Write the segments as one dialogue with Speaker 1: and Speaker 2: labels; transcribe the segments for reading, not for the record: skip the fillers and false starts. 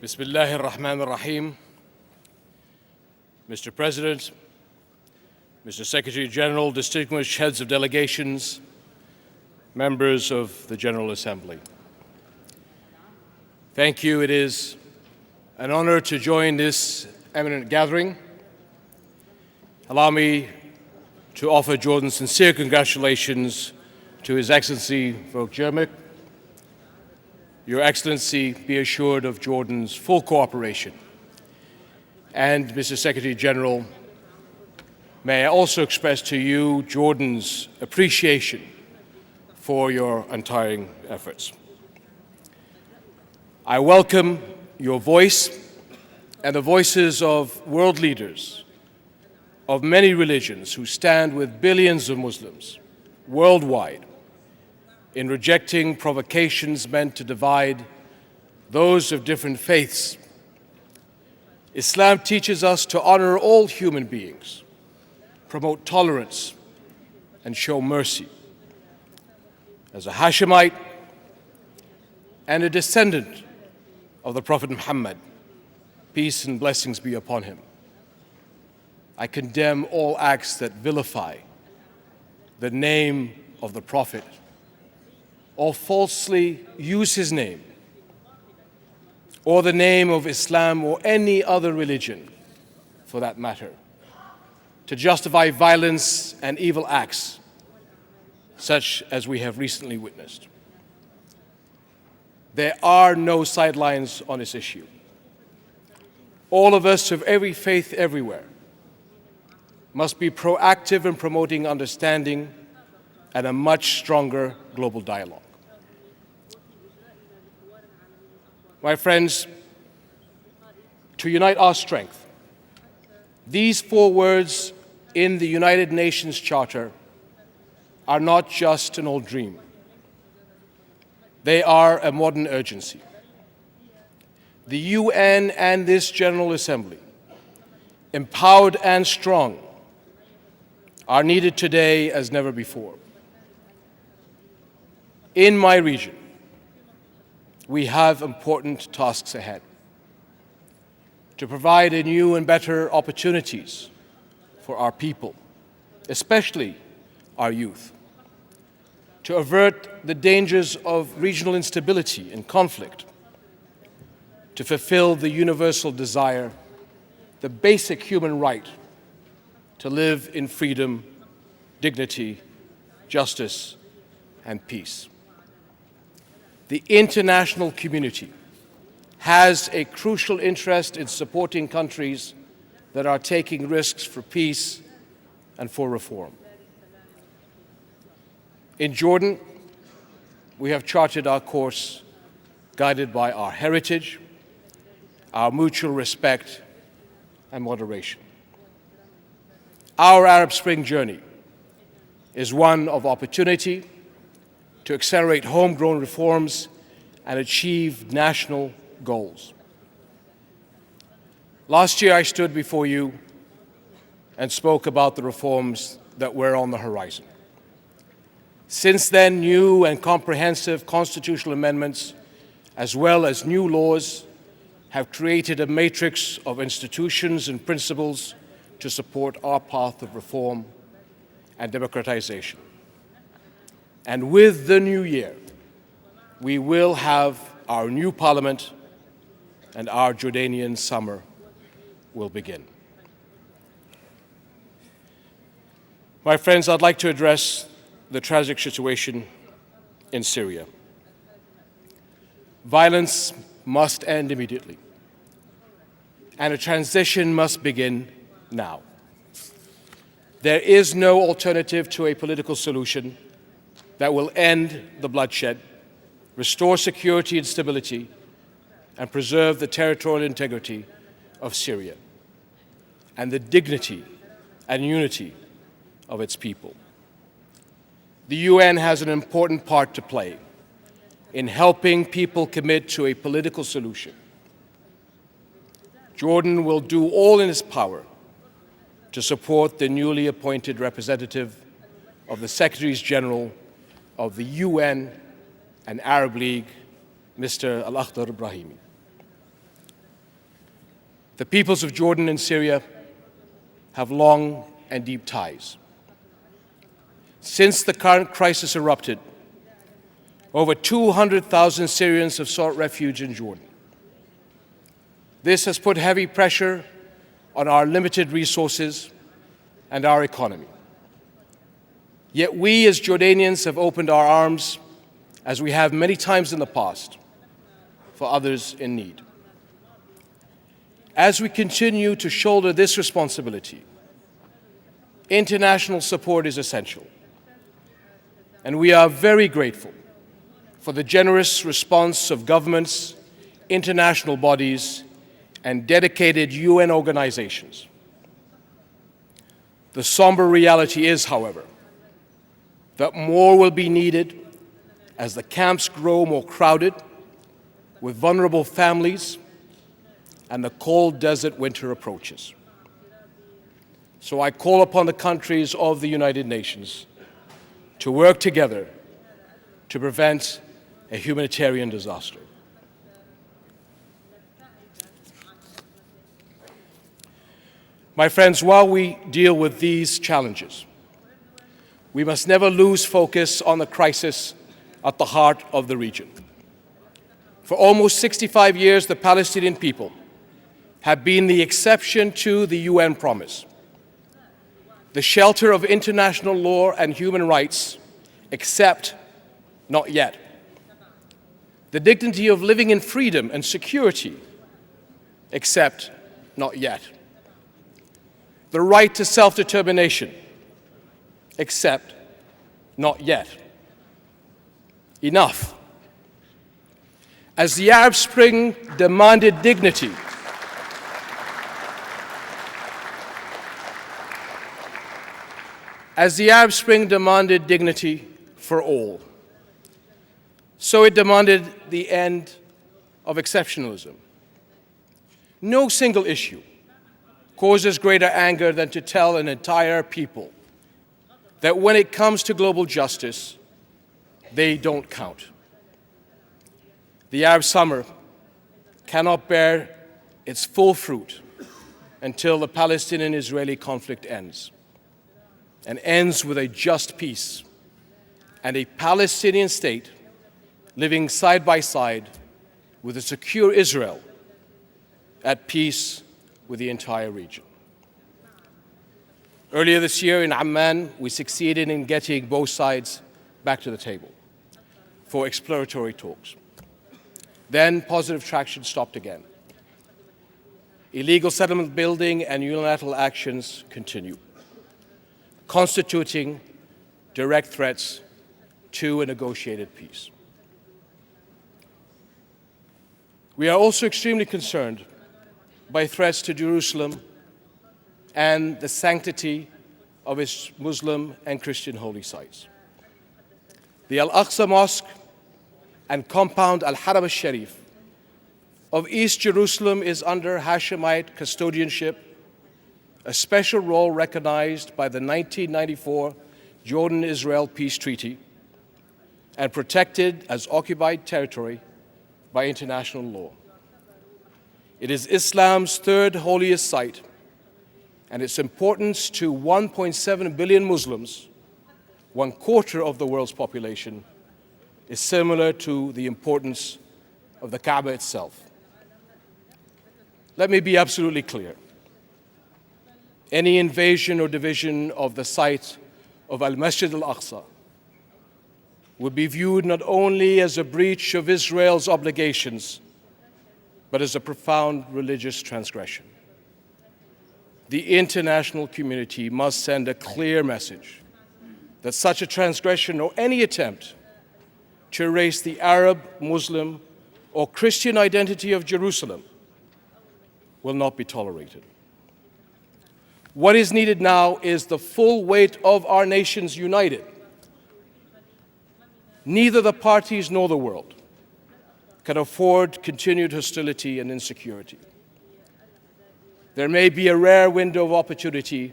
Speaker 1: Bismillah ar-Rahman ar-Rahim. Mr. President, Mr. Secretary General, distinguished heads of delegations, members of the General Assembly. Thank you. It is an honor to join this eminent gathering. Allow me to offer Jordan's sincere congratulations to His Excellency Roya. Your Excellency, be assured of Jordan's full cooperation. And Mr. Secretary General, may I also express to you Jordan's appreciation for your untiring efforts. I welcome your voice and the voices of world leaders of many religions who stand with billions of Muslims worldwide in rejecting provocations meant to divide those of different faiths. Islam teaches us to honor all human beings, promote tolerance, and show mercy. As a Hashemite and a descendant of the Prophet Muhammad, peace and blessings be upon him, I condemn all acts that vilify the name of the Prophet or falsely use his name or the name of Islam or any other religion, for that matter, to justify violence and evil acts such as we have recently witnessed. There are no sidelines on this issue. All of us of every faith everywhere must be proactive in promoting understanding and a much stronger global dialogue. My friends, to unite our strength, these 4 words in the United Nations Charter are not just an old dream. They are a modern urgency. The UN and this General Assembly, empowered and strong, are needed today as never before. In my region, we have important tasks ahead to provide new and better opportunities for our people, especially our youth, to avert the dangers of regional instability and conflict, to fulfill the universal desire, the basic human right to live in freedom, dignity, justice, and peace. The international community has a crucial interest in supporting countries that are taking risks for peace and for reform. In Jordan, we have charted our course guided by our heritage, our mutual respect, and moderation. Our Arab Spring journey is one of opportunity to accelerate homegrown reforms and achieve national goals. Last year, I stood before you and spoke about the reforms that were on the horizon. Since then, new and comprehensive constitutional amendments, as well as new laws, have created a matrix of institutions and principles to support our path of reform and democratization. And with the new year, we will have our new parliament and our Jordanian summer will begin. My friends, I'd like to address the tragic situation in Syria. Violence must end immediately, and a transition must begin now. There is no alternative to a political solution that will end the bloodshed, restore security and stability, and preserve the territorial integrity of Syria and the dignity and unity of its people. The UN has an important part to play in helping people commit to a political solution. Jordan will do all in its power to support the newly appointed representative of the Secretaries General of the UN and Arab League, Mr. Al-Akhdar Ibrahimi. The peoples of Jordan and Syria have long and deep ties. Since the current crisis erupted, over 200,000 Syrians have sought refuge in Jordan. This has put heavy pressure on our limited resources and our economy. Yet we as Jordanians have opened our arms, as we have many times in the past, for others in need. As we continue to shoulder this responsibility, international support is essential. And we are very grateful for the generous response of governments, international bodies, and dedicated UN organizations. The somber reality is, however, that more will be needed as the camps grow more crowded with vulnerable families and the cold desert winter approaches. So I call upon the countries of the United Nations to work together to prevent a humanitarian disaster. My friends, while we deal with these challenges, we must never lose focus on the crisis at the heart of the region. For almost 65 years, the Palestinian people have been the exception to the UN promise, the shelter of international law and human rights, except not yet, the dignity of living in freedom and security, except not yet, the right to self-determination, except not yet. Enough. As the Arab Spring demanded dignity, for all, so it demanded the end of exceptionalism. No single issue causes greater anger than to tell an entire people that when it comes to global justice, they don't count. The Arab summer cannot bear its full fruit until the Palestinian-Israeli conflict ends, and ends with a just peace and a Palestinian state living side by side with a secure Israel at peace with the entire region. Earlier this year in Amman, we succeeded in getting both sides back to the table for exploratory talks. Then positive traction stopped again. Illegal settlement building and unilateral actions continue, constituting direct threats to a negotiated peace. We are also extremely concerned by threats to Jerusalem and the sanctity of its Muslim and Christian holy sites. The Al-Aqsa Mosque and compound Al-Haram al-Sharif of East Jerusalem is under Hashemite custodianship, a special role recognized by the 1994 Jordan-Israel Peace Treaty and protected as occupied territory by international law. It is Islam's third holiest site, and its importance to 1.7 billion Muslims, 1/4 of the world's population, is similar to the importance of the Kaaba itself. Let me be absolutely clear. Any invasion or division of the site of Al-Masjid al-Aqsa would be viewed not only as a breach of Israel's obligations, but as a profound religious transgression. The international community must send a clear message that such a transgression or any attempt to erase the Arab, Muslim, or Christian identity of Jerusalem will not be tolerated. What is needed now is the full weight of our nations united. Neither the parties nor the world can afford continued hostility and insecurity. There may be a rare window of opportunity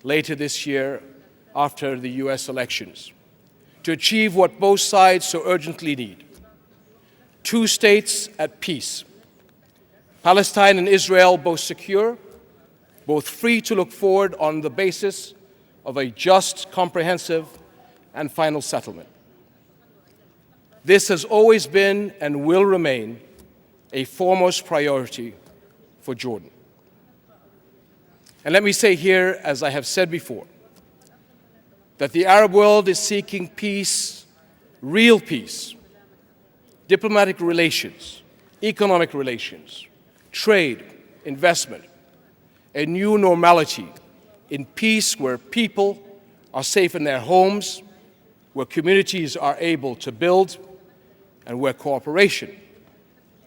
Speaker 1: later this year after the US elections to achieve what both sides so urgently need: 2 states at peace, Palestine and Israel both secure, both free to look forward on the basis of a just, comprehensive, and final settlement. This has always been and will remain a foremost priority for Jordan. And let me say here, as I have said before, that the Arab world is seeking peace, real peace, diplomatic relations, economic relations, trade, investment, a new normality in peace where people are safe in their homes, where communities are able to build, and where cooperation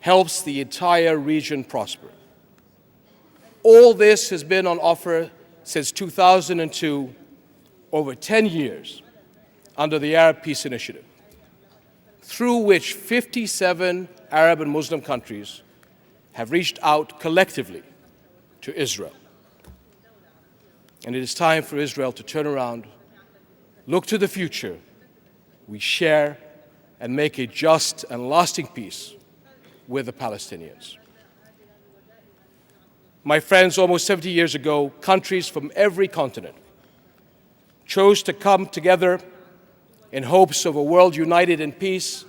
Speaker 1: helps the entire region prosper. All this has been on offer since 2002, over 10 years, under the Arab Peace Initiative, through which 57 Arab and Muslim countries have reached out collectively to Israel. And it is time for Israel to turn around, look to the future we share, and make a just and lasting peace with the Palestinians. My friends, almost 70 years ago, countries from every continent chose to come together in hopes of a world united in peace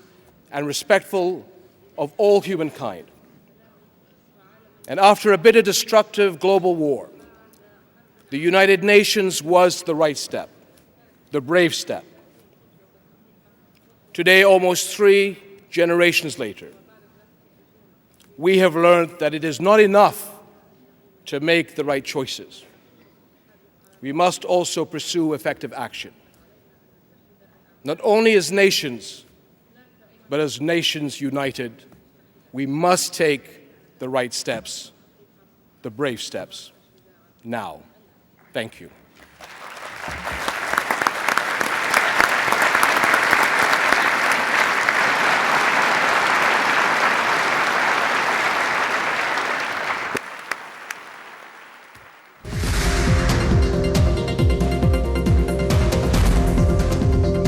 Speaker 1: and respectful of all humankind. And after a bitter, destructive global war, the United Nations was the right step, the brave step. Today, almost 3 generations later, we have learned that it is not enough to make the right choices. We must also pursue effective action, not only as nations, but as nations united. We must take the right steps, the brave steps, now. Thank you.